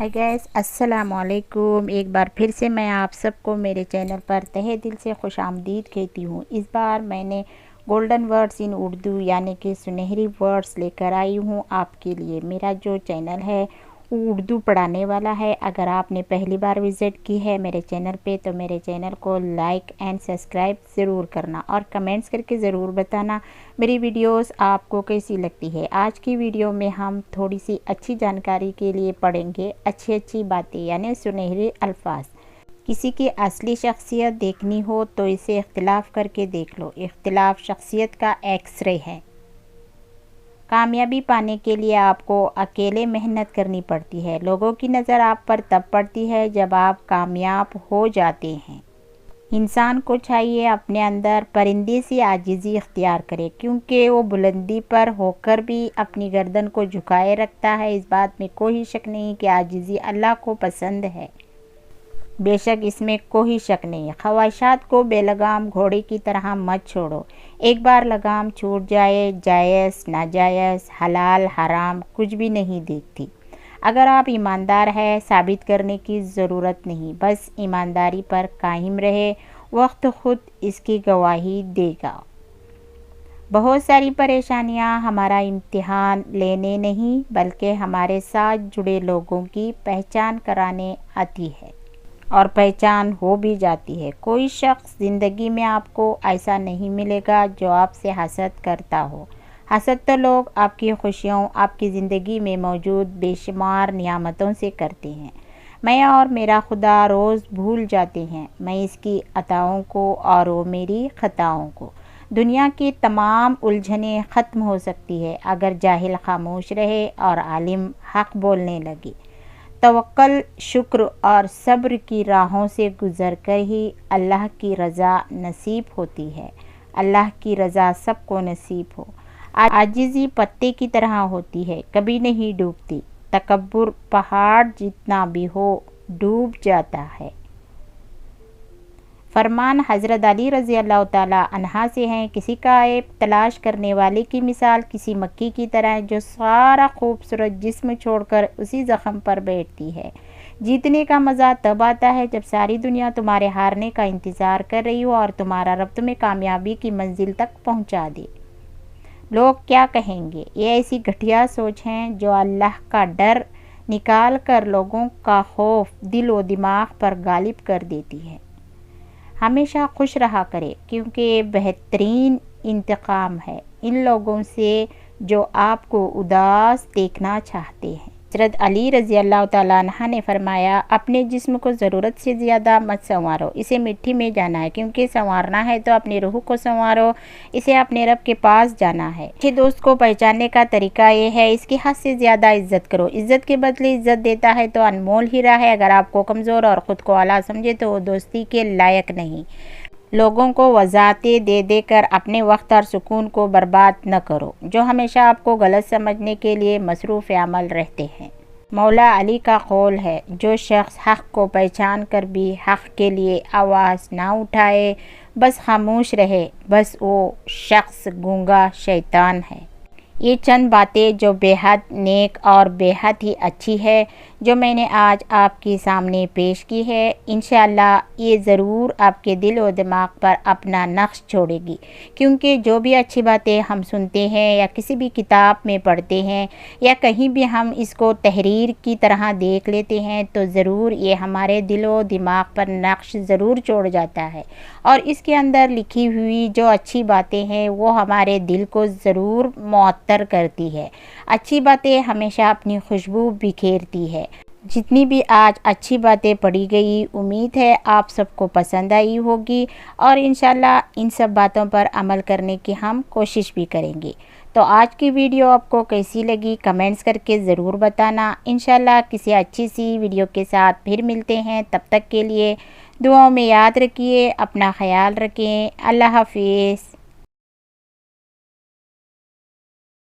Hi guys, अस्सलाम वालेकुम। एक बार फिर से मैं आप सबको मेरे चैनल पर तहे दिल से खुश आमदीद कहती हूँ। इस बार मैंने गोल्डन वर्ड्स इन उर्दू यानी कि सुनहरी वर्ड्स लेकर आई हूँ आपके लिए। मेरा जो चैनल है वो उर्दू पढ़ाने वाला है। अगर आपने पहली बार विज़िट की है मेरे चैनल पे तो मेरे चैनल को लाइक एंड सब्सक्राइब ज़रूर करना और कमेंट्स करके ज़रूर बताना मेरी वीडियोस आपको कैसी लगती है। आज की वीडियो में हम थोड़ी सी अच्छी जानकारी के लिए पढ़ेंगे अच्छी बातें यानी सुनहरे अल्फाज। किसी की असली शख्सियत देखनी हो तो इसे इख्तिलाफ़ करके देख लो। इख्तिलाफ़ शख्सियत का एक्सरे है। कामयाबी पाने के लिए आपको अकेले मेहनत करनी पड़ती है। लोगों की नज़र आप पर तब पड़ती है जब आप कामयाब हो जाते हैं। इंसान को चाहिए अपने अंदर परिंदे सी आजिज़ी इख्तियार करे, क्योंकि वो बुलंदी पर होकर भी अपनी गर्दन को झुकाए रखता है। इस बात में कोई शक नहीं कि आजिज़ी अल्लाह को पसंद है, बेशक इसमें कोई शक नहीं। ख्वाहिशात को बेलगाम घोड़े की तरह मत छोड़ो। एक बार लगाम छूट जाए, जायज़ नाजायज़ हलाल हराम कुछ भी नहीं देखती। अगर आप ईमानदार हैं साबित करने की ज़रूरत नहीं, बस ईमानदारी पर कायम रहे, वक्त खुद इसकी गवाही देगा। बहुत सारी परेशानियां हमारा इम्तिहान लेने नहीं बल्कि हमारे साथ जुड़े लोगों की पहचान कराने आती है और पहचान हो भी जाती है। कोई शख्स ज़िंदगी में आपको ऐसा नहीं मिलेगा जो आपसे हसद करता हो। हसद तो लोग आपकी खुशियों, आपकी ज़िंदगी में मौजूद बेशुमार नियामतों से करते हैं। मैं और मेरा खुदा रोज़ भूल जाते हैं, मैं इसकी अताओं को और वो मेरी खताओं को। दुनिया की तमाम उलझनें ख़त्म हो सकती है अगर जाहिल खामोश रहे और आलिम हक़ बोलने लगे। तवक्कल, शुक्र और सब्र की राहों से गुज़र कर ही अल्लाह की रज़ा नसीब होती है। अल्लाह की रज़ा सबको नसीब हो। आजिज़ी पत्ते की तरह होती है, कभी नहीं डूबती। तकब्बुर पहाड़ जितना भी हो डूब जाता है। फरमान हज़रत अली रज़ी अल्लाह ताला अन्हा से हैं, किसी का ऐब तलाश करने वाले की मिसाल किसी मक्खी की तरह है जो सारा खूबसूरत जिस्म छोड़कर उसी ज़ख़म पर बैठती है। जीतने का मज़ा तब आता है जब सारी दुनिया तुम्हारे हारने का इंतज़ार कर रही हो और तुम्हारा रब तुम्हें कामयाबी की मंजिल तक पहुंचा दे। लोग क्या कहेंगे, ये ऐसी घटिया सोच है जो अल्लाह का डर निकाल कर लोगों का खौफ दिल व दिमाग पर गालिब कर देती है। हमेशा खुश रहा करे, क्योंकि ये बेहतरीन इंतकाम है इन लोगों से जो आपको उदास देखना चाहते हैं। हज़रत अली रज़ी अल्लाह ताला अन्हा ने फरमाया, अपने जिस्म को ज़रूरत से ज़्यादा मत संवारो, इसे मिट्टी में जाना है, क्योंकि संवारना है तो अपनी रूह को संवारो, इसे अपने रब के पास जाना है। अच्छे दोस्त को पहचानने का तरीका ये है, इसकी हद से ज़्यादा इज्जत करो। इज्जत के बदले इज्जत देता है तो अनमोल हीरा है। अगर आपको कमज़ोर और ख़ुद को आला समझे तो वो दोस्ती के लायक नहीं। लोगों को वजाहतें दे देकर अपने वक्त और सुकून को बर्बाद न करो, जो हमेशा आपको गलत समझने के लिए मसरूफ़ अमल रहते हैं। मौला अली का कौल है, जो शख्स हक़ को पहचान कर भी हक़ के लिए आवाज़ ना उठाए, बस खामोश रहे, बस वो शख्स गूंगा शैतान है। ये चंद बातें जो बेहद नेक और बेहद ही अच्छी है जो मैंने आज आपके सामने पेश की है। इंशाअल्लाह ये ज़रूर आपके दिल और दिमाग पर अपना नक्श छोड़ेगी, क्योंकि जो भी अच्छी बातें हम सुनते हैं या किसी भी किताब में पढ़ते हैं या कहीं भी हम इसको तहरीर की तरह देख लेते हैं तो ज़रूर ये हमारे दिल और दिमाग पर नक्श ज़रूर छोड़ जाता है और इसके अंदर लिखी हुई जो अच्छी बातें हैं वो हमारे दिल को ज़रूर मुअत्तर करती है। अच्छी बातें हमेशा अपनी खुशबू बिखेरती है। जितनी भी आज अच्छी बातें पढ़ी गई, उम्मीद है आप सबको पसंद आई होगी और इंशाल्लाह इन सब बातों पर अमल करने की हम कोशिश भी करेंगे। तो आज की वीडियो आपको कैसी लगी कमेंट्स करके ज़रूर बताना। इंशाल्लाह किसी अच्छी सी वीडियो के साथ फिर मिलते हैं। तब तक के लिए दुआओं में याद रखिए, अपना ख्याल रखें। अल्लाह हाफिज़।